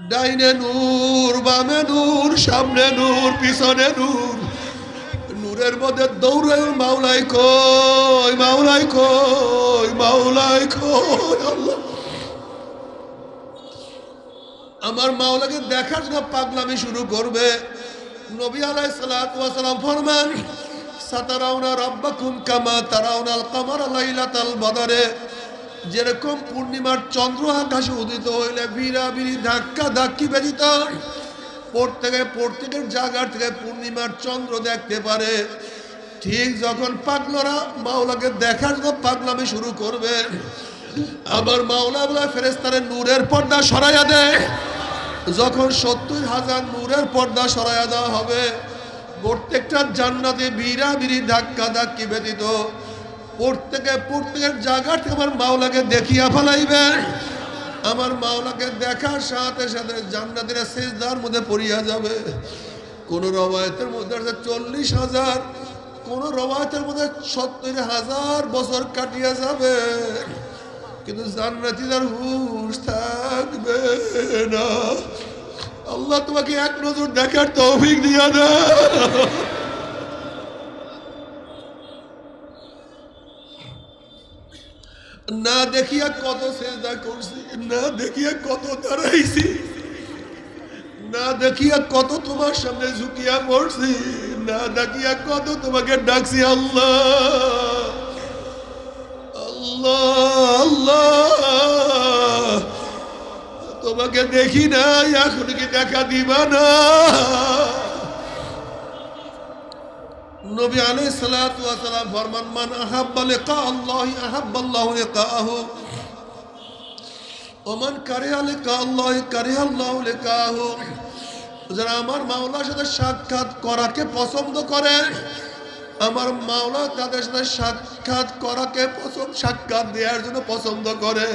ডাইনে নূর, বামে নূর, সামনে নূর, পিছনে নূর। নূরের মধ্যে দৌড়ে মাওলাই কই, মাওলাই কই, মাওলাই কই। আল্লাহ আমার মাওলাকে দেখার জন্য পাগলামি শুরু করবে। নবী আলাইহিস সালাতু ওয়াস সালাম ফরমান, সাতারাউনা রাব্বাকুম কামা তারাউনাল কামারা লাইলাতাল বদরে। যেরকম পূর্ণিমার চন্দ্র আকাশে উদিত হইলে বিড়াবিড়ি ধাক্কা ধাক্কি ব্যতীত প্রত্যেকের জায়গার থেকে পূর্ণিমার চন্দ্র দেখতে পারে, ঠিক যখন পাগলরা মাওলাকে দেখার জন্য পাগলামি শুরু করবে, আবার মাওলা বলে ফেরেশতারে নূরের পর্দা সরাইয়া দেয়। যখন ৭০,০০০ নূরের পর্দা সরাইয়া দেওয়া হবে, প্রত্যেকটা জান্নাতে বিড়াবিড়ি ধাক্কা ধাক্কি ব্যতীত প্রত্যেকের জায়গা থেকে আমার মাওলাকে দেখিয়া ফেলাইবে। আমার মাওলাকে দেখার সাথে সাথে জান্নাতীরা সিজদার মধ্যে পড়িয়া যাবে। কোন রওয়ায়াতের মধ্যে আছে ৪০,০০০, কোন রওয়ায়াতের মধ্যে ৭০,০০০ বছর কাটিয়া যাবে, কিন্তু জান্নাতীদের হুঁশ থাকবে না। আল্লাহ তোমাকে এক নজর দেখার তৌফিক দিয়া দাও। না দেখিয়া কত সেজদা করছি, না দেখিয়া কত দাঁড়াইছি, না দেখিয়া কত তোমার সামনে ঝুঁকিয়া পড়ছি, না দেখিয়া কত তোমাকে ডাকছি। আল্লাহ আল্লাহ আল্লাহ, তোমাকে দেখি না, এখন কি দেখা দিবা না? নবী আলাইহিস সালাতু ওয়াস সালাম ফরমান, মান আহাব্বা লিকা আল্লাহি আহাব্বাল্লাহু লিকাহু ওয়া মান কারিহা লিকা আল্লাহি কারিহাল্লাহু লিকাহু। যারা আমার মাওলার সাথে সাক্ষাৎ করাকে পছন্দ করে, আমার মাওলা তাদের সাথে সাক্ষাৎ করাকে সাক্ষাৎ দেওয়ার জন্য পছন্দ করে।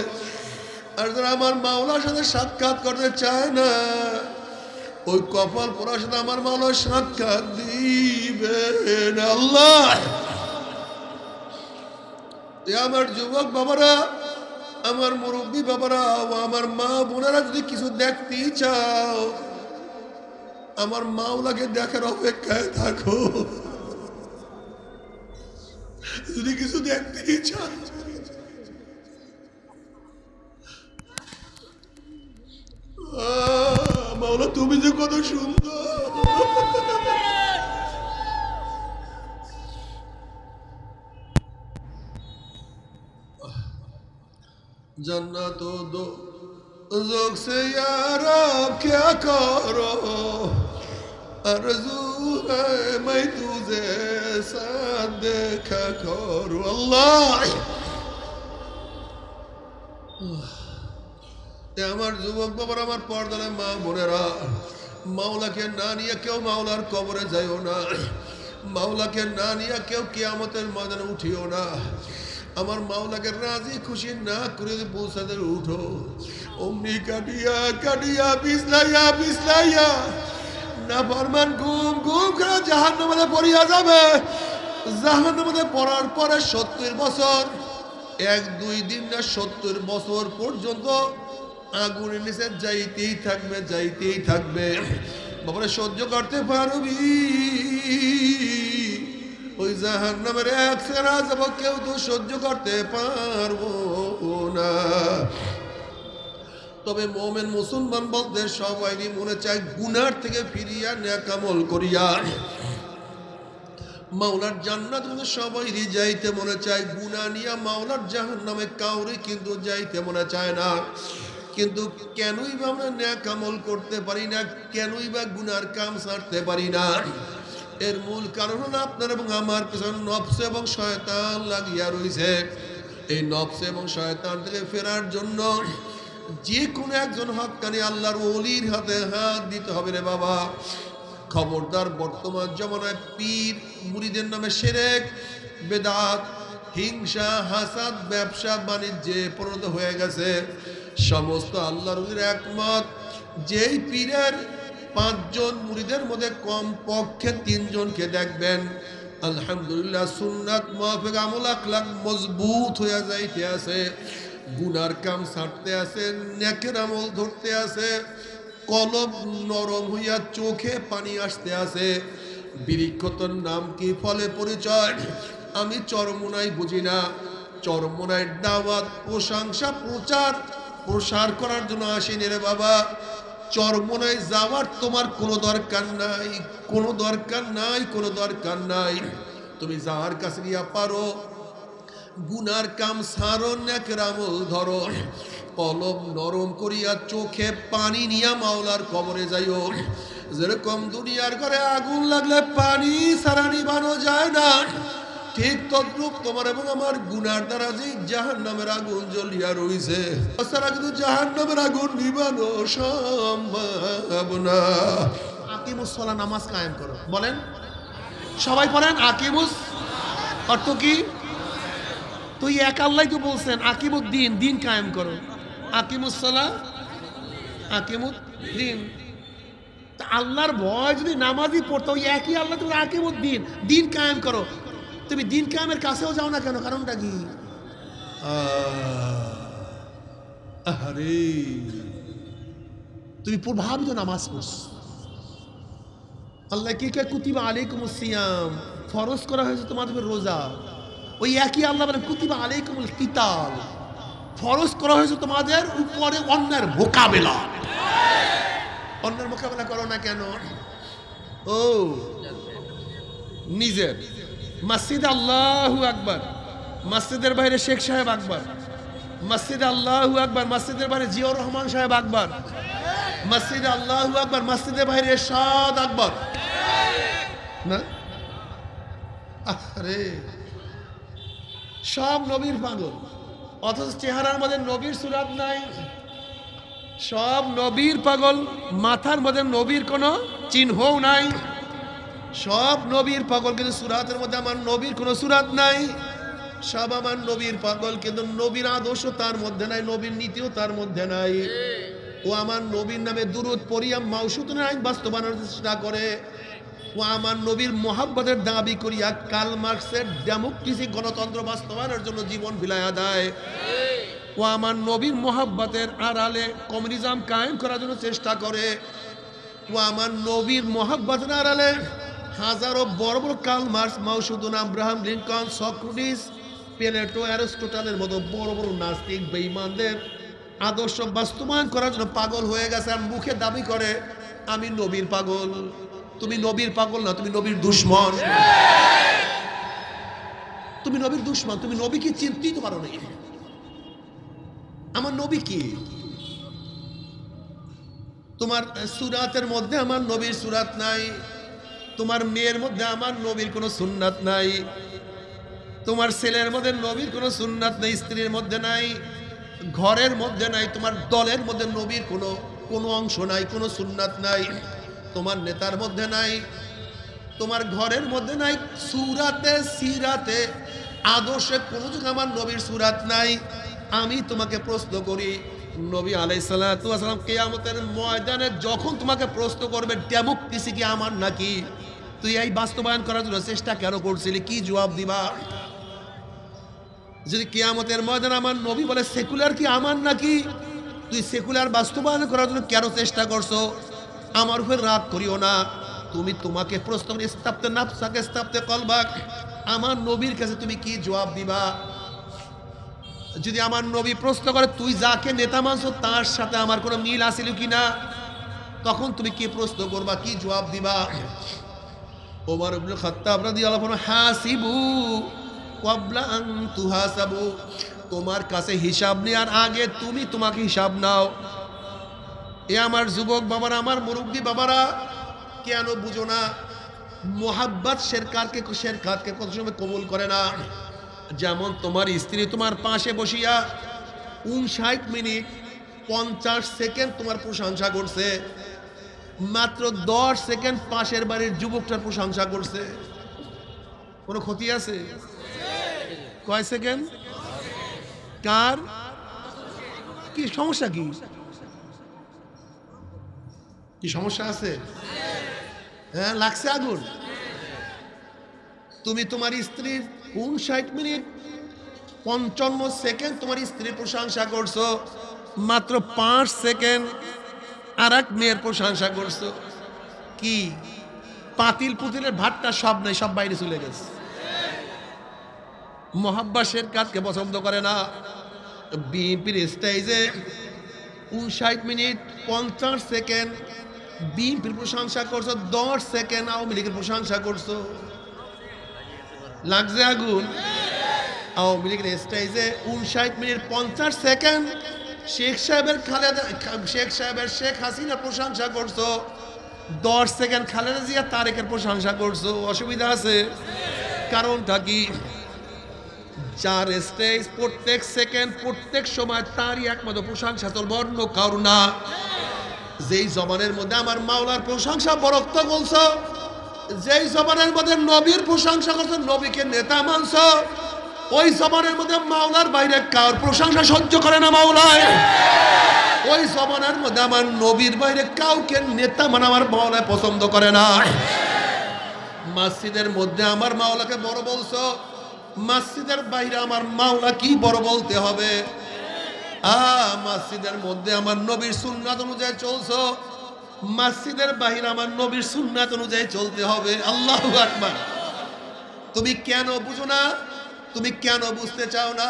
আর যারা আমার মাওলার সাথে সাক্ষাৎ করতে চায় না, ওই কপাল পোড়ার সাথে আমার মাওলা সাক্ষাৎ দিবেন। আল্লাহ আমার যুবক বাবারা, আমার মুরব্বী বাবারা, আমার মা বোনেরা, যদি কিছু দেখতেই চাও, আমার মাওলাকে দেখার অপেক্ষায় থাকো। যদি কিছু দেখতেই চাও, মাওলা তুমি যে কত সুন্দর। जन्नत दो ज़ोक से यार आप क्या करो, आरज़ू है मैं तुझे साथ देखा करूं। अल्लाह আমার যুবক বাবার, আমার পর্দার মা বোনেরা, মাওলাকে না নিয়ে কেউ মাওলার কবরে যাইও না, মাওলাকে না নিয়ে কেউ কিয়ামতের ময়দানে উঠিও না। আমার মাওলাকে রাজি খুশি না করে পৌঁছাতে উঠো, অমনি কাটিয়া কাটিয়া পিছলাইয়া পিছলাইয়া না ফরমান ঘুম ঘুম করে জাহান্নামে পড়িয়া যাবে। জাহান্নামে পড়ার পরে ৭০ বছর, ১-২ দিন না ৭০ বছর পর্যন্ত আগুনের নিচে যাইতেই থাকবে, যাইতেই থাকবে। বাবারে সহ্য করতে পারবি? ওই জাহান্নামের এক সেরা যাব, কেউ তো সহ্য করতে পারবো না। তবে মোমেন মুসলমান বলতে সবাই মনে চায় গুনার থেকে ফিরিয়া নেক আমল করিয়া মাওলার জান্নাত মধ্যে সবাইরই যাইতে মনে চায়। গুনাহ নিয়া মাওলার জাহান্নামে কাউরে কিন্তু যাইতে মনে চায় না। কিন্তু কেনই বা আমরা নেক আমল করতে পারি না, কেনই বা গুনার কাম ছাড়তে পারি না? এর মূল কারণ হলো আপনার এবং আমার পেছনে নফস এবং শয়তান লাগিয়া রয়েছে। এই নফস এবং শয়তান থেকে ফেরার জন্য যে কোনো একজন হক্কানি আল্লাহর ওলির হাতে হাত দিতে হবে রে বাবা। খবরদার, বর্তমান জমানায় পীর মুরিদের নামে শিরক, বেদাত, হিংসা, হাসাদ, ব্যবসা বাণিজ্যে পরিণত হয়ে গেছে। সমস্ত আল্লাহর ওলির একমত, যেই পীরের ৫ জন মুরিদের মধ্যে কম পক্ষে ৩ জনকে দেখবেন আলহামদুলিল্লাহ সুন্নাত মুআফিক আমল আখলাক মজবুত হয়ে যাইতে আছে, গুনার কাম ছাড়তে আছে, নেকের আমল ধরতে আছে, কলব নরম হইয়া চোখে পানি আসতে আসে। বৃক্ষ তোর নাম কি, ফলে পরিচয় আমি চরমোনাই বুঝি না। চরমোনায় দাওয়াত প্রশংসা প্রসার করার জন্য আসিনি রে বাবা। চরমোনায় যাওয়ার তোমার কোনো দরকার নাই, কোনো দরকার নাই, কোনো দরকার নাই। তুমি যাওয়ার কাছে গিয়া পারো, গুনার কাম সারো, নেকের আমল ধরো, কলব নরম করিয়া চোখে পানি নিয়া মাওলার কবরে যাইও। যেরকম দুনিয়ার ঘরে আগুন লাগলে পানি ছাড়া নিভানো যায় না, ঠিক তদ্রূপ তোমার এবং আমার গুনার দ্বারা যে জাহান্নামের আগুন জ্বলিয়া রইছে, তাছাড়া কিন্তু জাহান্নামের আগুন নিভানো সম্ভব না। আকিমুস সালাহ, নামাজ কায়েম করো। বলেন সবাই, পড়েন আকিমুস। অর্থ কি? তুই এক আল্লাহ তো বলছেন আকিমুদ্দিন, দিন কায়েম করো। আকিমুস সালাহ, আকিমুদ্দিন। আল্লাহর ভয় যদি নামাজই পড়তো, ওই একই আল্লাহ তুমি আকিমুদ্দিন, দিন কায়েম করো। তুমি দিন কায়েমের কাছেও যাও না কেন? কারণটা কি? আরে তুমি প্রভাবিত নামাজ পড়ছ। আল্লাহ কি কয়? কুতিবা আলাইকুমুস সিয়াম, ফরজ করা হয়েছে তোমাদের রোজা। ওই একই আল্লাহ বলেন কুতিবা আলাইকুমুল কিতাল, ফরজ করা হয়েছে তোমাদের উপরে অন্যের মোকাবেলা। অন্যের মোকাবেলা করো না কেন? ও নিজের মসজিদে আল্লাহু আকবার, মসজিদের বাইরে শেখ সাহেব আকবর, মসজিদে আল্লাহু আকবার, মসজিদের বাইরে জিয়াউর রহমান সাহেব আকবর, মসজিদে আল্লাহু আকবার, মসজিদের বাইরে এরশাদ আকবর না? আরে সব নবীর পাগল, অথচ চেহারার মধ্যে নবীর সুরাত নাই। সব নবীর পাগল, মাথার মধ্যে নবীর কোনো চিহ্নও নাই। সব নবীর পাগল, কিন্তু সুরাতের মধ্যে আমার নবীর কোনো সুরাত নাই। সব আমার নবীর পাগল, কিন্তু নবীর আদর্শ তার মধ্যে নাই, নবীর নীতিও তার মধ্যে নাই। ও আমার নবীর নামে দুরূদ পড়িয়া মাউসুতুন আইন বাস্তবায়নের চেষ্টা করে। ও আমার নবীর মোহাব্বতের দাবি করিয়া কার্ল মার্কসের ডেমোক্রেসি গণতন্ত্র বাস্তবায়নের জন্য জীবন বিলাইয়া দেয়। ও আমার নবীর মোহাব্বতের আড়ালে কমিউনিজম কায়েম করার জন্য চেষ্টা করে। ও আমার নবীর মোহাব্বতের আড়ালে হাজারো বড় বড় Karl Marx, Mao Tse tung, Abraham Lincoln, Socrates, Plato, অ্যারিস্টটলের মতো বড় বড় নাস্তিক বেঈমানদের আদর্শ বাস্তবায়ন করার জন্য পাগল হয়ে গেছে। আর মুখে দাবি করে আমি নবীর পাগল। তুমি নবীর পাগল না, তুমি নবীর দুশমন। তুমি নবীর দুশমন। তুমি নবীকে চিনতেই তো পারো না। আমার নবী কি? তোমার সুরাতের মধ্যে আমার নবীর সুরাত নাই। তোমার মেয়ের মধ্যে আমার নবীর কোনো সুন্নাত নাই। তোমার ছেলের মধ্যে নবীর কোনো সুন্নাত নেই, স্ত্রীর মধ্যে নাই, ঘরের মধ্যে নাই, তোমার দলের মধ্যে নবীর কোনো অংশ নাই, কোনো সুন্নাত নাই। তোমার নেতার মধ্যে নাই, তোমার ঘরের মধ্যে নাই, সুরাতে সিরাতে আদর্শে কোনো যুগ আমার নবীর সুরাত নাই। আমি তোমাকে প্রশ্ন করি, নবী আলাইহিস সালাতু ওয়াস সালাম কিয়ামতের ময়দানে যখন তোমাকে প্রশ্ন করবে ডেমোক্রেসি কি আমার নাকি, তুই এই বাস্তবায়ন করার জন্য চেষ্টা কেন করছিলি? কি জবাব দিবা? যদি কিয়ামতের ময়দানে আমার নবী বলে সেকুলার কি আমার নাকি, তুই সেকুলার বাস্তবায়ন করার জন্য কেন চেষ্টা করছো? আমার উপর রাগ করিও না। তোমাকে প্রশ্ন করি, ইস্তাফতে নাফসাকে ইস্তাফতে কলবাক, আমার নবীর কাছে তুমি কি জবাব দিবা? যদি আমার নবী প্রশ্ন করে তুই যাকে নেতা মানছো তার সাথে আমার কোনো মিল আছিল কিনা, তখন তুমি কি প্রশ্ন করবা, কি জবাব দিবা? ওমর ইবনে খাত্তাব রাদিয়াল্লাহু আনহু হাসিবু ক্বাবলা আন তুহাসাবু, তোমার কাছে হিসাব নেওয়ার আগে তুমি তোমাকে হিসাব নাও। এ আমার যুবক বাবারা, আমার মুরব্বী বাবারা, কেন বুঝো না? মোহাব্বত শেরকাতকে কত সময় কবুল করে না। যেমন তোমার স্ত্রী তোমার পাশে বসিয়া 59 মিনিট 50 সেকেন্ড তোমার প্রশংসা করছে, মাত্র 10 সেকেন্ড পাশের বাড়ির যুবকটার প্রশংসা করছে, কোনো ক্ষতি আছে? কয় সেকেন্ড? কার কি সমস্যা? কি সমস্যা আছে? হ্যাঁ, লাগছে আগুন। তুমি তোমার স্ত্রীর 59 মিনিট 55 সেকেন্ড তোমার স্ত্রীর প্রশংসা করছো, মাত্র 5 সেকেন্ড আর এক মেয়ের প্রশংসা করছো, কি পাতিল পুতিলের ভাতটা সব নাই, সব বাইরে চলে গেছে। মোহাব্বাসের কাজকে পছন্দ করে না। বিএনপির স্টেজে 59 মিনিট 50 সেকেন্ড বিএনপির প্রশংসা করছো, 10 সেকেন্ড আওয়ামী লীগের প্রশংসা করছো। লাগছে আগুন? আওয়ামী লীগের স্টেজে 59 মিনিট 50 সেকেন্ড শেখ সাহেবের শেখ হাসিনার প্রশংসা করছো, 10 সেকেন্ড খালেদা জিয়া তারেকের প্রশংসা করছো। অসুবিধা আছে? কারণটা কি? যার স্টেজ প্রত্যেক সেকেন্ড প্রত্যেক সময় তারই একমাত্র প্রশংসা, তোর বর্ণ কারু না। যেই জবানের মধ্যে আমার মাওলার প্রশংসা বরক্ত বলছো, যেই জবানের মধ্যে নবীর প্রশংসা করছো, নবীকে নেতা মানছো, ওই জবানের মধ্যে মাওলার বাইরে কার প্রশংসা সহ্য করে না মাওলায়। ওই জবানের মধ্যে আমার নবীর বাইরে কাউকে নেতা মানে আমার মাওলায় পছন্দ করে না। মসজিদের মধ্যে আমার মাওলাকে বড় বলছো, মসজিদের বাইরে আমার মাওলা কি বড় বলতে হবে? মসজিদের মধ্যে আমার নবীর সুন্নাত অনুযায়ী চলছো, মসজিদের বাইরে আমার নবীর সুন্নাত অনুযায়ী চলতে হবে। আল্লাহু আকবার। তুমি কেন বুঝো না? তুমি কেন বুঝতে চাও না?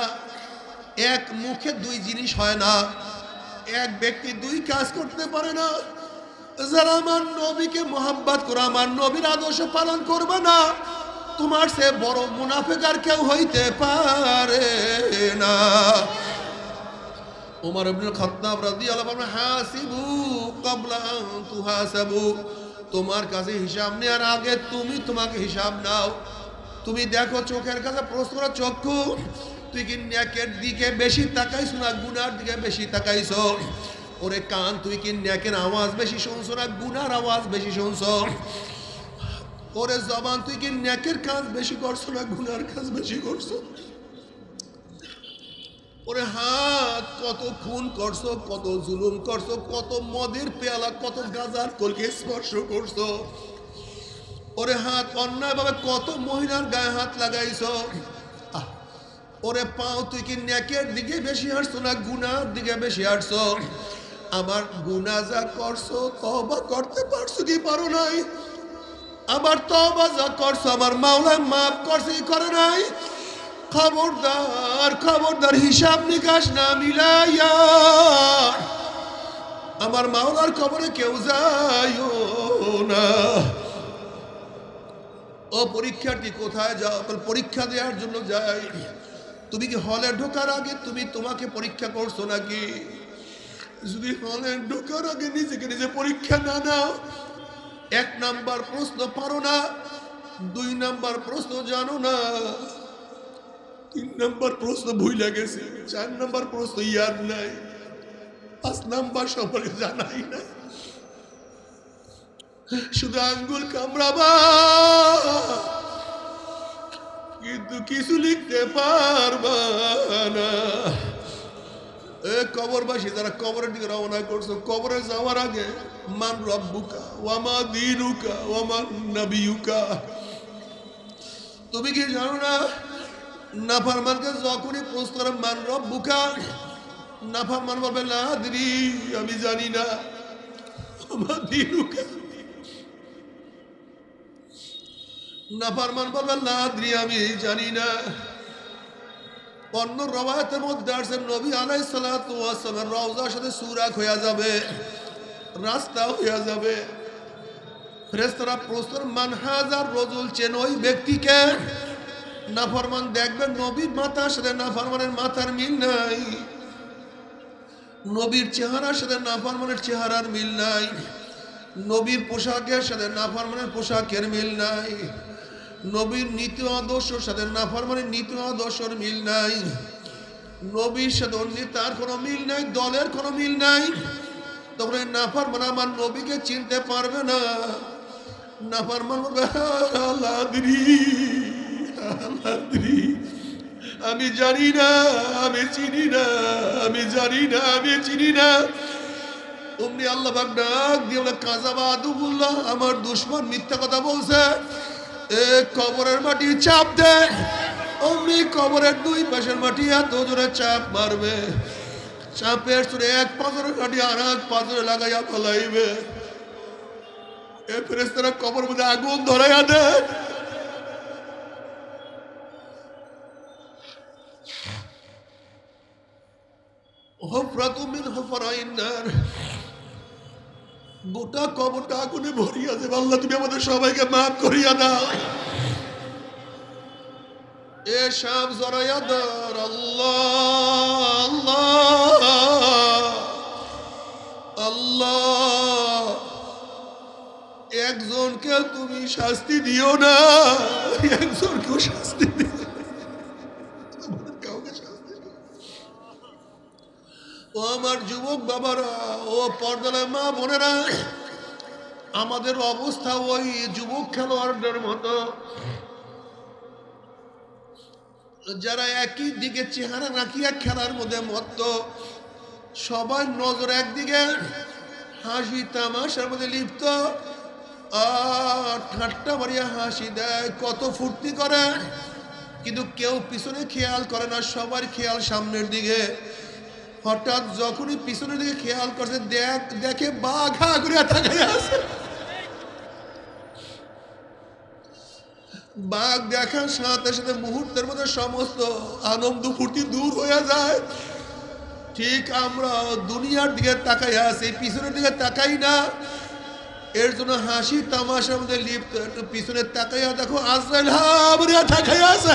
এক মুখে দুই জিনিস হয় না, এক ব্যক্তি দুই কাজ করতে পারে না। যারা আমার নবীকে মোহাব্বত করে আমার নবীর আদর্শ পালন করবে না, তোমার সে বড় মুনাফিক আর কেউ হইতে পারে না। ওমর ইবনে খাত্তাব রাদিয়াল্লাহু আনহু হাসিবু ক্বাবলা আন তুহাসাবু, তোমার কাছে হিসাব নেওয়ার আগে তুমি তোমাকে হিসাব নাও। তুমি দেখো চোখের কাছে প্রশ্ন চক্ষু, তুই কি নেকের দিকে বেশি তাকাইছো না গুনার দিকে বেশি তাকাইছো? ওরে কান, তুই কি নেকের আওয়াজ বেশি শুনছো না গুনার আওয়াজ বেশি শুনছো? ওরে জবান, তুই কি নেকের কাজ বেশি করছো না গুনার কাজ বেশি করছো? ওরে হাত, কত খুন করছো, কত জুলুম করছো, কত মদের পেয়ালা, কত গাজার কলকে স্পর্শ করছো? ওরে হাত, অন্যায়ভাবে কত মহিলার গায়ে হাত লাগাইছো? ওরে পাও, তুই কি নেকের দিকে বেশি হাঁটছো না গুনার দিকে বেশি হাঁটছো? আমার গুনাহ যা করছো তওবা করতে পারছো কি পারো নাই? আবার তওবা যা করছো আমার মাওলা মাফ করছে কি করে নাই? খবরদার খবরদার, হিসাব নিকাশ না মিলাইয়া আমার মাওলার কবরে কেউ যাইও না। ও পরীক্ষার্থী, কোথায় যাও? পরীক্ষা দেওয়ার জন্য যাই। তুমি কি হলে ঢোকার আগে তুমি তোমাকে পরীক্ষা করছো নাকি? যদি হলে ঢোকার আগে নিজেকে নিজে পরীক্ষা না নাও, 1 নাম্বার প্রশ্ন পারো না, 2 নাম্বার প্রশ্ন জানো না, 3 নাম্বার প্রশ্ন ভুলে গেছে, 4 নাম্বার প্রশ্ন ইয়াদ নাই, 5 নাম্বার সম্পর্কে জানাই না, শুধু আঙ্গুল কামড়াবা কিন্তু কিছু লিখতে পারবা না। কবরবাসী যারা কবরের দিকে রওনা করছো, কবরে যাওয়ার আগে মান রব্বুকা ওয়া মা দীনুকা ওয়া মান নাবিয়ুকা, তুমি কি জানো না নাফরমানকে যখনই প্রশ্ন করে মান রব্বুকা, নাফরমান বলবে লা আদরি, আমি জানি না, ওয়া মা দীনুকা, নাফরমান বলবে লা আদরি, আমি জানি না। অন্য রওয়ায়াতের মধ্যে আসছে নবী আলাইহিস সালাতু ওয়াস সালাম রওজার সাথে সুরাক হয়ে যাবে, রাস্তা হয়ে যাবে। ফেরেশতারা প্রশ্ন মান হাজার রজুল, চেন ওই ব্যক্তিকে? নাফরমান দেখবেন নবীর মাথার সাথে নাফরমানের মাথার মিল নাই, নবীর চেহারার সাথে নাফরমানের চেহারার মিল নাই, নবীর পোশাকের সাথে নাফরমানের পোশাকের মিল নাই, নবীর নীতি আদর্শের সাথে নাফরমানের নীতি আদর্শের মিল নাই, নবীর সাথে অন্য তার কোনো মিল নাই, দলের কোনো মিল নাই। তখন এই নাফরমান আমার নবীকে চিনতে পারবে না। নাফরমান বলবে লা আদরি, লা আদরি, আমি জানি না, আমি চিনি না, আমি জানি না, আমি চিনি না। অমনি আল্লাহ পাক ডাক দিয়ে বলে কাযাবা আদুবুল্লাহ, আমার দুশমন মিথ্যা কথা বলছে, কবরের মাটি চাপ দে। অমনি কবরের 2 পাশের মাটি এত জোরে চাপ মারবে, সাপের চুরে এক পাথর কাটি আর এক পাথরে লাগাইয়া ফেলাইবে। এ ফেরেশতারা কবর মধ্যে আগুন ধরাইয়া দেয়। গোটা কবরটা আগুনে ভরিয়া দেবে। আল্লাহ তুমি আমাদের সবাইকে মাফ করিয়া দাও। এ সাপ জড়াইয়া দাও আল্লাহ আল্লাহ আল্লাহ। একজনকে তুমি শাস্তি দিও না, একজনকেও শাস্তি দিও কাউকে শাস্তি দিও। ও আমার যুবক বাবারা, ও পর্দায় মা বোনেরা, আমাদের অবস্থা ওই যুবক খেলোয়াড়দের মতো, যারা একই দিকে চেহারা রাখিয়া খেলার মধ্যে মত্ত। সবাই নজর একদিকে, হাসি তামাশার মধ্যে লিপ্ত, আর ঠাট্টা মারিয়া হাসি দেয়, কত ফুর্তি করে, কিন্তু কেউ পিছনে খেয়াল করে না, সবার খেয়াল সামনের দিকে। হঠাৎ যখনই পিছনের দিকে খেয়াল করছে, দেখে বাঘ হা করে তাকাইয়া আছে। বাঘ দেখার সাথে সাথে মুহূর্তের মধ্যে সমস্ত আনন্দ ফুর্তি দূর হয়ে যায়। ঠিক আমরা দুনিয়ার দিকে তাকাইয়া আছি, পিছনের দিকে তাকাই না। এর জন্য হাসি তামাশার মধ্যে লিপ্ত। একটু পিছনে তাকাইয়া দেখো, আজরাইল হাবরিয়া তাকাইয়া আছে।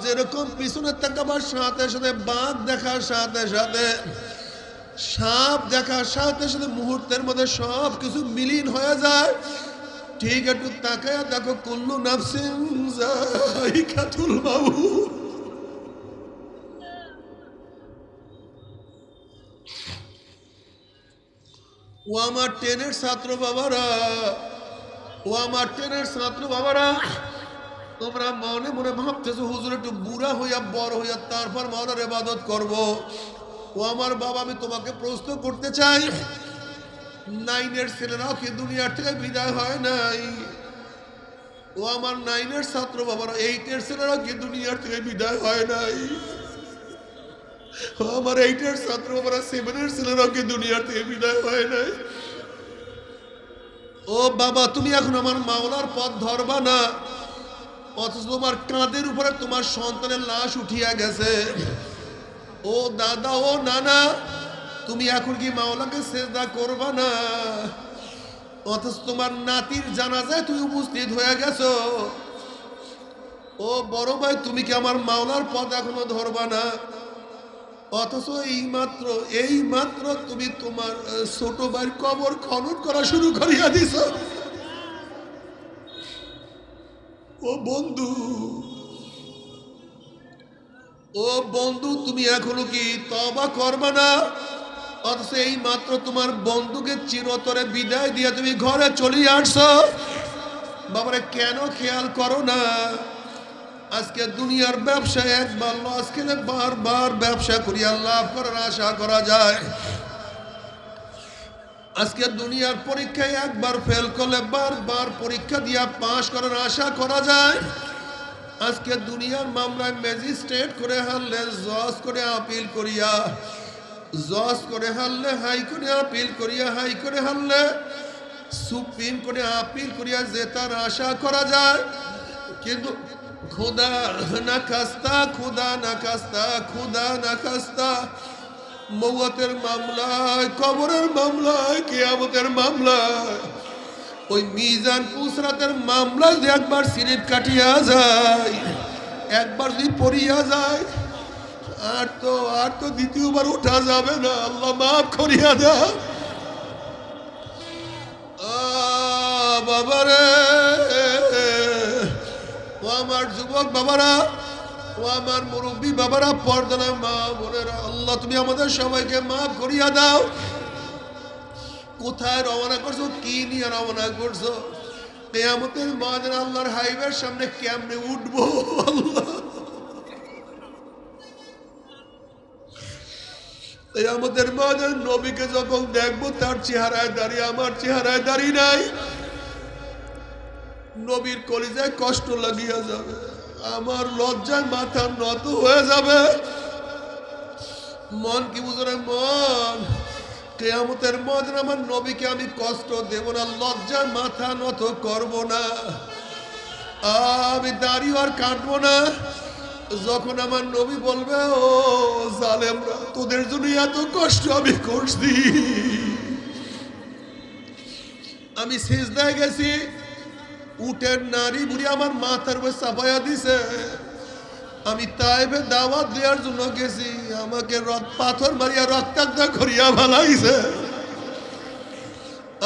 যেরকম পিছনে তাকাবার সাথে সাথে বাঘ দেখার সাথে সাথে, সাপ দেখার সাথে সাথে মুহূর্তের মধ্যে সব কিছু মিলিন হয়ে যায়। ঠিক একটু তাকায়া দেখো, কুল্লু নাফসিন যায়িকাতুল মাউত। ও আমার টেনের ছাত্র বাবারা, ও আমার টেনের ছাত্র বাবারা, তোমরা মনে মনে ভাবতেছো হুজুর একটু বুড়া হইয়া বড় হইয়া তারপর মাওলার ইবাদত করব। ও আমার বাবা, আমি তোমাকে প্রশ্ন করতে চাই, 9-এর ছেলেরাও কি দুনিয়ার থেকে বিদায় হয় নাই? ও আমার 9-এর ছাত্র বাবারা, 8-এর ছেলেরাও কি দুনিয়ার থেকে বিদায় হয় নাই? ও আমার 8-এর ছাত্র বাবারা, 7-এর ছেলেরাও কি দুনিয়ার থেকে বিদায় হয় নাই? ও বাবা, তুমি এখন আমার মাওলার পথ ধরবা না, অথচ তোমার কাঁধের উপরে তোমার সন্তানের লাশ উঠিয়া গেছে। ও দাদা, ও নানা, তুমি এখন কি মাওলাকে সেজদা করবা না, অথচ তোমার নাতির জানাজায় তুমি উপস্থিত হয়ে গেছো। ও বড় ভাই, তুমি কি আমার মাওলার পথ এখনো ধরবা না, অথচ এই মাত্র তুমি তোমার ছোট ভাইয়ের কবর খনন করা শুরু করিয়া দিছ। ও বন্ধু, ও বন্ধু, তুমি এখনো কি তওবা করবা না, অথচ এই মাত্র তোমার বন্ধুকে চিরতরে বিদায় দিয়ে তুমি ঘরে চলে আসছো। বাবারে, কেন খেয়াল করো না? আজকে দুনিয়ার ব্যবসায় একবার লস খেলে বারবার ব্যবসা করিয়া লাভ করার আশা করা যায়। আজকে দুনিয়ার পরীক্ষায় একবার ফেল করলে বারবার পরীক্ষা দিয়া পাশ করার আশা করা যায়। আজকে দুনিয়ার মামলায় ম্যাজিস্ট্রেট করে হারলে, জজ করে আপিল করিয়া, জজ করে হারলে হাইকোর্টে আপিল করিয়া, হাইকোর্টে হারলে সুপ্রিম কোর্টে আপিল করিয়া জেতার আশা করা যায়। কিন্তু খুদা না খাস্তা, খুদা না খাস্তা, খুদা না খাস্তা, মওয়াতের মামলায়, কবরের মামলায়, কিয়ামতের মামলায়, ওই মিজান পুসরাতের মামলায় যদি একবার সিরিপ কাটিয়া যায়, একবার যদি পড়িয়া যায়, আর তো দ্বিতীয়বার উঠা যাবে না। আল্লাহ মাফ করিয়া দাও। বাবারে, ও আমার যুবক বাবারা, ও আমার মুরব্বী বাবারা, পর্দার মা বোনেরা, আল্লাহ তুমি আমাদের সবাইকে মাফ করিয়া দাও। কোথায় রওনা করছো, কি নিয়ে রওনা করছো? কিয়ামতের ময়দানে আল্লাহর হাইওয়ের সামনে কেমনে উঠবো আল্লাহ? কিয়ামতের ময়দানে নবীকে যখন দেখবো, তার চেহারায় দাঁড়িয়ে আমার চেহারায় দাঁড়িয়ে নাই। নবীর কলিজায় কষ্ট লাগিয়া যাবে, আমার লজ্জায় মাথা নত হয়ে যাবে। মন কি বুঝে মন, কিয়ামতের ময়দানে আমার নবীকে আমি কষ্ট দেব না, লজ্জায় মাথা নত করব না, আমি দাড়িও আর কাটবো না। যখন আমার নবী বলবে, ও জালেমরা, তোদের জন্য এত কষ্ট আমি করছি, আমি সিজদায় গেছি, উটের নারী বুড়ি আমার মাথার উপর চাপাইয়া দিছে, আমি তাইফে দাওয়াত দেওয়ার জন্য গেছি, আমাকে পাথর মারিয়া রক্তাক্ত করিয়া ভালাইছে,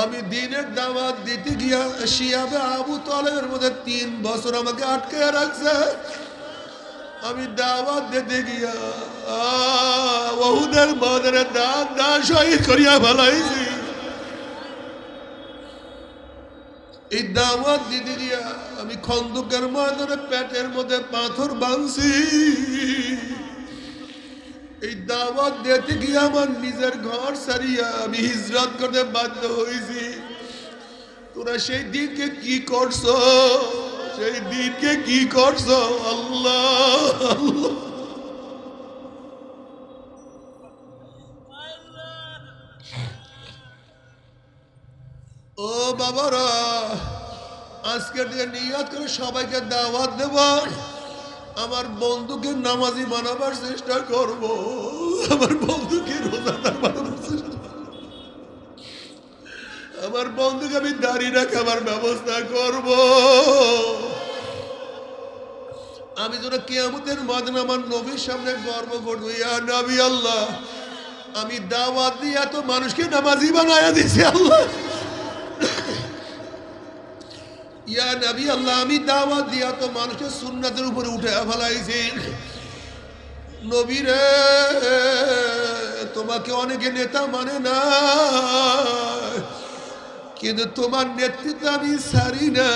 আমি দিনের দাওয়াত দিতে গিয়া শিয়াবে আবু তালেবের মধ্যে 3 বছর আমাকে আটকে রাখছে, আমি দাওয়াত দিতে গিয়া ওহুদের ময়দানে দান শহীদ করিয়া ভালাইছি। এই দাওয়াত দিতে গিয়া আমি খন্দকের ময়দানে পেটের মধ্যে পাথর বাঁধছি, এই দাওয়াত দিতে গিয়ে আমার নিজের ঘর ছাড়িয়া আমি হিজরত করতে বাধ্য হয়েছি। তোরা সেই দিনকে কি করছো, সেই দিনকে কি করছো? আল্লাহ আল্লাহ, ও বাবারা, আজকের দিকে নিয়ত করে সবাইকে দাওয়াত দেব, আমার বন্ধুকে নামাজি বানাবার চেষ্টা করব, আমার বন্ধুকে রোজাদার বানাবার চেষ্টা, আমার বন্ধুকে আমি দাঁড়িয়ে রাখাবার ব্যবস্থা করব। আমি যেন কিয়ামতের ময়দানে আমার নবীর সামনে গর্ব করব, ইয়া নবী আল্লাহ, আমি দাওয়াত দিয়ে এত মানুষকে নামাজি বানায়া দিছি, আল্লাহ ইয়া নবী আল্লাহ, আমি দাওয়াত দিয়ে এত মানুষকে সুন্নাতের উপরে উঠে ফেলাইছি। নবী রে, তোমাকে অনেকে নেতা মানে না, কিন্তু তোমার নেতৃত্ব আমি ছাড়ি না,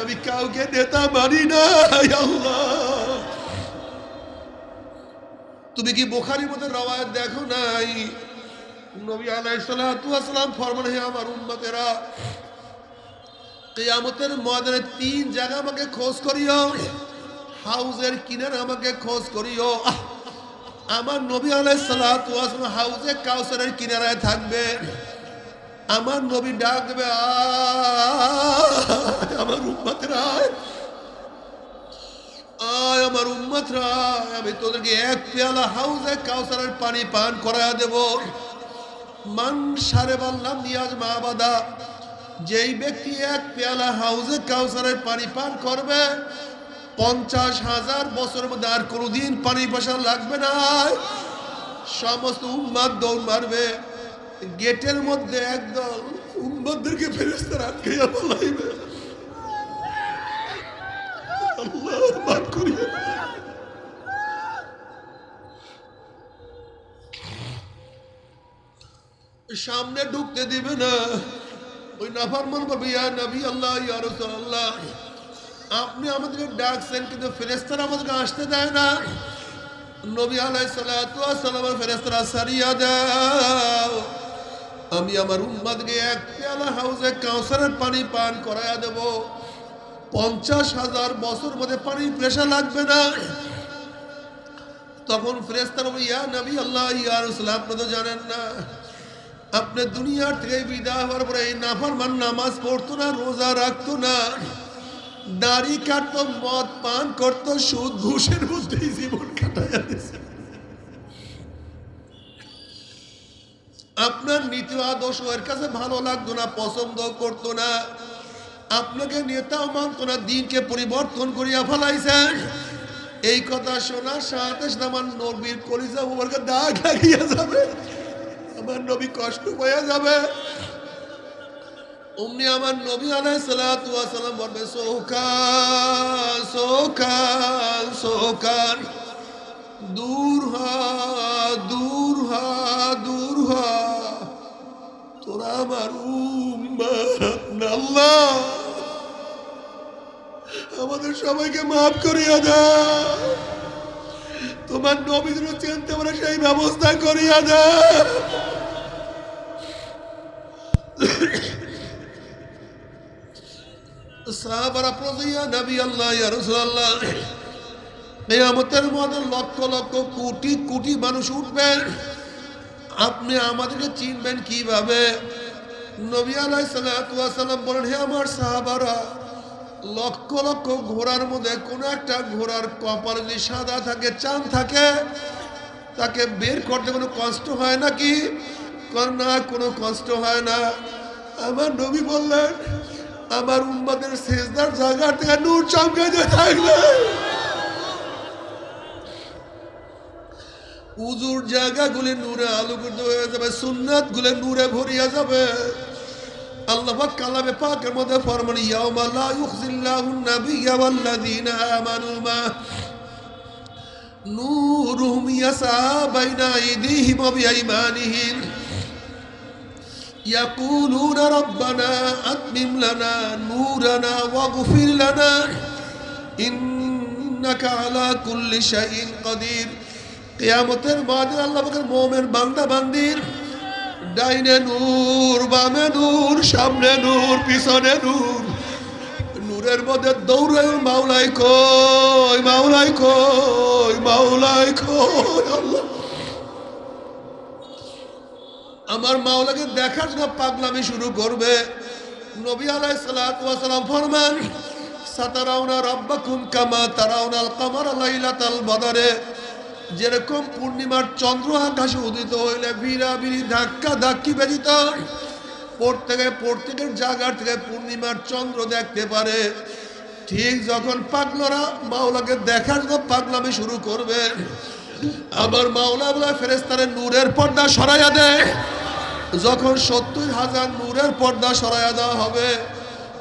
আমি কাউকে নেতা মানি না। আল্লাহ, তুমি কি বুখারীর মধ্যে রওয়ায়াত দেখো নাই? নবী আলাইহিস সালাতু ওয়াস সালাম ফরমান, হে আমার উম্মতেরা, কিয়ামতের ময়দানে 3 জায়গা আমাকে খোঁজ করিও, হাউজের কিনারে আমাকে খোঁজ করিও। আমার নবী আলাইহিস সালাতু ওয়াস সালাম হাউজে কাউসারের কিনারায় থাকবে, আমার নবী ডাক দেবে, আমার উম্মতরা, আয় আমার উম্মতরা, আমি তোদেরকে 1 পেয়ালা হাউজে কাউসারের পানি পান করায়া দেব। মান শারিবা লাম ইয়াজমা আবাদা, যেই ব্যক্তি 1 পেয়ালা হাউজে কাউসারের পানি পান করবে, 50,000 বছরের মধ্যে আর কোনোদিন পানি পাশা লাগবে না। সমস্ত উম্মত দৌড় মারবে, গেটের মধ্যে একদল উম্মতদেরকে ফেরেশতারা আটকাইয়া বলাইবে, আল্লাহ মাফ করিয়া, সামনে ঢুকতে দিবে না। ওই নাফরমান বলবে, ইয়া নবী আল্লাহ, ইয়া রাসূলুল্লাহ, আপনি আমাদেরকে ডাকছেন, কিন্তু ফেরেশতারা আমাদেরকে আসতে দেয় না। নবী আলাইহিস সালাতু ওয়াস সালামের ফেরেশতারা সারিয়া দাও, আমি আমার উম্মতকে 1 পেয়ালা হাউজে কাউসারের পানি পান করায়া দেব, 50,000 বছর মধ্যে পানি প্রেশা লাগবে না। তখন ফেরেশতারা বলে, ইয়া নবী আল্লাহ, ইয়া রাসূলুল্লাহ, আপনি তো জানেন না, আপনি দুনিয়ার থেকে বিদায় হওয়ার পরে এই নাফরমান নামাজ পড়তো না, রোজা রাখতো না, দাড়ি কাটতো, মদ পান করতো, সুদ ঘুষের মধ্যেই জীবন কাটাইয়া দিয়েছে। আপনার নীতি আদর্শ এর কাছে ভালো লাগতো না, পছন্দ করতো না, আপনাকে নেতাও মানতো না, দিনকে পরিবর্তন করিয়া ফেলাইছেন। এই কথা শোনার সাথে সাথে আমার নবীর কলিজা মুবারকে দাগ লাগিয়া যাবে, আমার নবী কষ্ট হয়ে যাবে। অমনি আমার নবী আলাইহিস সালাতু ওয়াস সালাম বলবে, সোকান সোকান সোকান, দূর হ দূর হ দূর হ, তোরা আমার উম্মত না। আল্লাহ আমাদের সবাইকে মাফ করিয়া দাও, তোমার নবী যেন চিনতে পারে সেই ব্যবস্থা করিয়া দাও। সাহাবারা প্রজিয়া নবী আল্লাহ ইয়া রাসূলুল্লাহ, কিয়ামতের মধ্যে লক্ষ লক্ষ কোটি কোটি মানুষ উঠবেন, আপনি আমাদেরকে চিনবেন কিভাবে? নবী আলাইহিস সালাতু ওয়াস সালাম বলেন, হে আমার সাহাবারা, লক্ষ লক্ষ ঘোড়ার মধ্যে কোন একটা ঘোড়ার কপাল যদি সাদা থাকে, চাঁদ থাকে, তাকে বের করতে কোনো কষ্ট হয় নাকি? না, কোনো কষ্ট হয় না। আমার নবী বললেন, আমার উম্মতের সেজদার জায়গা থেকে নূর চমকাইতে থাকবে, উজুর জায়গাগুলি নূরে আলোকিত হয়ে যাবে, সুন্নাত গুলি নূরে ভরিয়া যাবে। আল্লাহ পাক কালামে পাকের মধ্যে ফরমান, ইয়াউমা লা ইউখজিল্লাহুন নাবিয়্যা ওয়াল্লাযীনা আমানু মা নূরুহুম ইয়াসা বাইনা আইদিহিম ওয়া বিআইমানিহিম ইয়াকুলুনা রাব্বানা আতমিম লানা নূরানা ওয়াগফির লানা ইন্নাকা আলা কুল্লি শাইইন কাদির। কিয়ামতের মাঠে আল্লাহ পাকের মুমিন বান্দা বান্দির ডাইনে নূর, বামে নূর, সামনে নূর, পিছনে নূর, নূরের মধ্যে দৌড়ে মাওলাই কই, মাওলাই কই, মাওলাই কই। আল্লাহ আমার মাওলাকে দেখার জন্য পাগলামি শুরু করবে। নবী আলাইহিস সালাতু ওয়াস সালাম ফরমান, সাতারাউনা রাব্বাকুম কামা তারাউনাল কামারা লাইলাতাল বদরে, যেরকম পূর্ণিমার চন্দ্র আকাশে উদিত হইলে বিড়াবিড়ি ধাক্কা ধাক্কি ব্যতীত প্রত্যেকের জায়গার থেকে পূর্ণিমার চন্দ্র দেখতে পারে, ঠিক যখন পাগলরা মাওলাকে দেখার জন্য পাগলামি শুরু করবে, আবার মাওলা বলে ফেরেশতারে নূরের পর্দা সরাইয়া দেয়। যখন 70,000 নূরের পর্দা সরাইয়া দেওয়া হবে,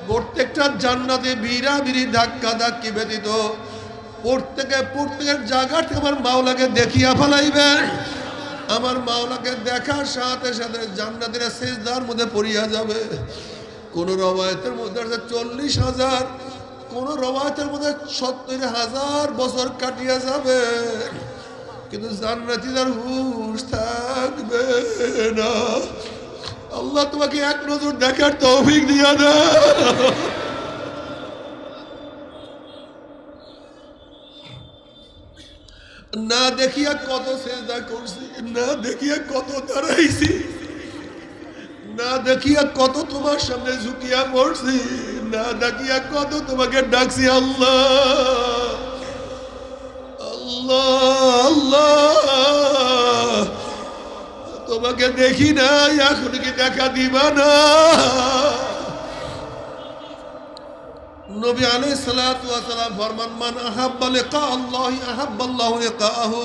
প্রত্যেকটা জান্নাতে বিড়াবিড়ি ধাক্কা ধাক্কি ব্যতীত প্রত্যেকের জায়গা থেকে আমার মাওলাকে দেখিয়া ফেলাইবে। আমার মাওলাকে দেখার সাথে সাথে জান্নাতীরা সিজদার মধ্যে পড়িয়া যাবে। কোন রওয়ায়াতের মধ্যে আছে 40,000, কোন রওয়ায়াতের মধ্যে 70,000 বছর কাটিয়া যাবে, কিন্তু জান্নাতীদের হুঁশ থাকবে না। আল্লাহ তোমাকে এক নজর দেখার তৌফিক দিয়া দাও। না দেখিয়া কত সেজদা করছি, না দেখিয়া কত দাঁড়াইছি, না দেখিয়া কত তোমার সামনে ঝুঁকিয়া পড়ছি, না দেখিয়া কত তোমাকে ডাকছি। আল্লাহ আল্লাহ আল্লাহ, তোমাকে দেখি না, এখন কি দেখা দিবা না? নবী আলাইহিস সালাতু ওয়াস সালাম ফরমান, মান আহাব্বা লিকা আল্লাহি আহাব্বাল্লাহু লিকাহু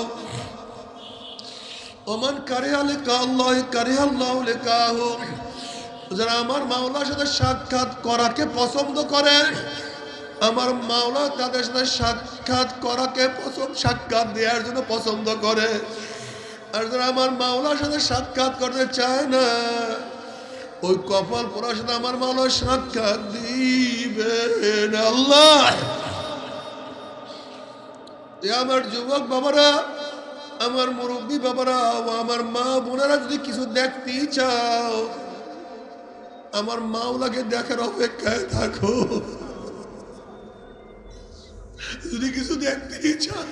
ওয়া মান কারিহা লিকা আল্লাহি কারিহাল্লাহু লিকাহু। যারা আমার মাওলার সাথে সাক্ষাৎ করাকে পছন্দ করে, আমার মাওলা তাদের সাথে সাক্ষাৎ করাকে সাক্ষাৎ দেওয়ার জন্য পছন্দ করে। আর যারা আমার মাওলার সাথে সাক্ষাৎ করতে চায় না, ওই কপাল পোড়ার সাথে আমার মাওলা সাক্ষাৎ দিবেন। আল্লাহ, আমার যুবক বাবারা, আমার মুরব্বী বাবারা, আমার মা বোনেরা, যদি কিছু দেখতেই চাও, আমার মাওলাকে দেখার অপেক্ষায় থাকো। যদি কিছু দেখতেই চাও,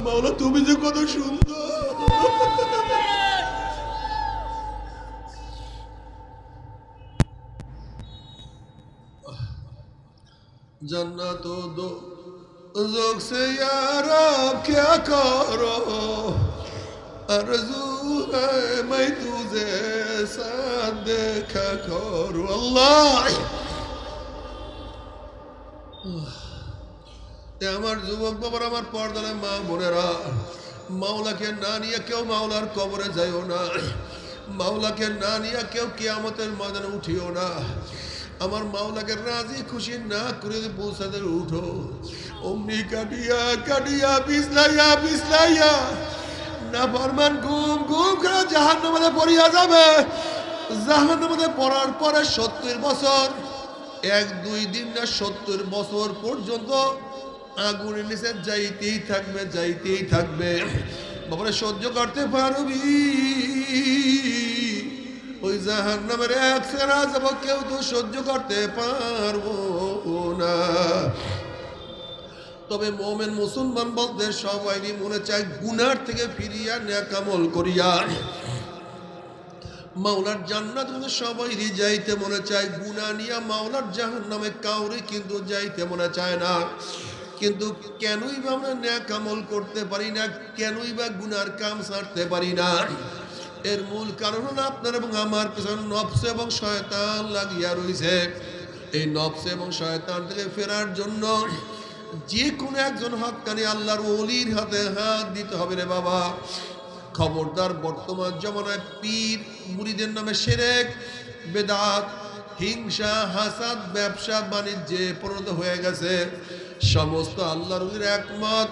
মাওলা তুমি যে কত সুন্দর। जन्नत दो ज़ोक से यार आप क्या करो, आरज़ू है मैं तुझे साथ देखा करूं। अल्लाह, আমার যুবক বাবার, আমার পর্দার মা বোনেরা, মাওলাকে না নিয়ে কেউ মাওলার কবরে যাইও না, মাওলাকে না নিয়ে কেউ কিয়ামতের ময়দানে উঠিও না। আমার মাওলাকে রাজি খুশি না করে পৌঁছাতে উঠো, অমনি কাটিয়া কাটিয়া পিছলাইয়া পিছলাইয়া না ফরমান ঘুম ঘুম করে জাহান্নামের মধ্যে পড়িয়া যাবে। জাহান্নামের মধ্যে পড়ার পরে 70 বছর, 1-2 দিন না 70 বছর পর্যন্ত আগুনের নিচে যাইতেই থাকবে, যাইতেই থাকবে। বাবারে সহ্য করতে পারবি? ওই জাহান্নামের এক সেরা যাব কেউ তো সহ্য করতে পারবো না। তবে মোমেন মুসলমান বলতে সবাই মনে চায় গুনার থেকে ফিরিয়া নেক আমল করিয়া মাওলার জান্নাত কিন্তু সবাইরই যাইতে মনে চায়, গুনাহ নিয়া মাওলার জাহান্নামে কাউরে কিন্তু যাইতে মনে চায় না। কিন্তু কেনই বা আমরা নেক আমল করতে পারি না, কেনই বা গুনার কাম ছাড়তে পারি না? এর মূল কারণ হলো আপনার এবং আমার পেছনে নফস এবং শয়তান লাগিয়া রয়েছে। এই নফস এবং শয়তান থেকে ফেরার জন্য যে কোনো একজন হক্কানি আল্লাহর ওলির হাতে হাত দিতে হবে রে বাবা। খবরদার, বর্তমান জমানায় পীর মুরিদের নামে শিরক, বেদাত, হিংসা, হাসাদ, ব্যবসা বাণিজ্যে পরিণত হয়ে গেছে। সমস্ত আল্লাহর ওলির একমত,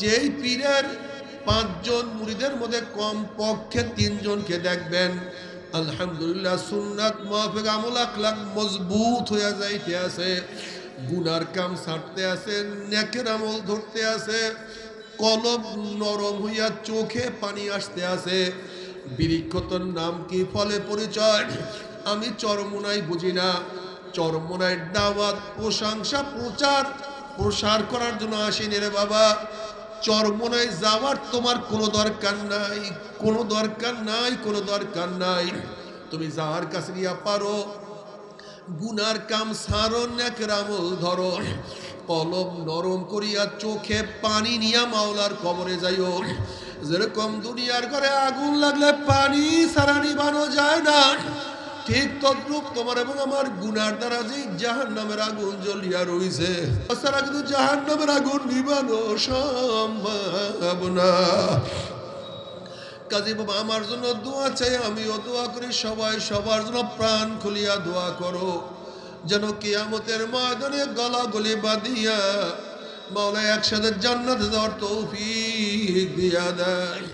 যেই পীরের 5 জন মুরিদের মধ্যে কম পক্ষে 3 জনকে দেখবেন আলহামদুলিল্লাহ সুন্নাত মুআফিক আমল আখলাক মজবুত হয়ে যাইতে আছে, গুনার কাম ছাড়তে আছে, নেকের আমল ধরতে আছে, কলব নরম হইয়া চোখে পানি আসতে আছে। বৃক্ষতর নাম কি, ফলে পরিচয় আমি চরমোনাই বুঝি না। চরমোনাই দাওয়াত, প্রশংসা, প্রসার করার জন্য আসেনি রে বাবা। চরমোনাই যাওয়ার তোমার কোনো দরকার নাই, কোনো দরকার নাই, কোনো দরকার নাই। তুমি যাওয়ার কাছে গিয়া পারো গুনার কাম সারো, নেকের আমল ধরো, কলব নরম করিয়া চোখে পানি নিয়া মাওলার কবরে যাইও। যেরকম দুনিয়ার ঘরে আগুন লাগলে পানি ছাড়া নিভানো যায় না, ঠিক তদ্রূপ তোমার এবং আমার গুনার দ্বারা যে জাহান্নামের আগুন জ্বলিয়া রইছে, তাছাড়া কিন্তু জাহান্নামের আগুন নিভানো সম্ভব না। কাজী বাবা আমার জন্য দোয়া চাই, আমিও দোয়া করি, সবাই সবার জন্য প্রাণ খুলিয়া দোয়া করো, যেন কিয়ামতের ময়দানে গলাগলি বাঁধিয়া মাওলা একসাথে জান্নাতে যাওয়ার তৌফিক দিয়া দেয়।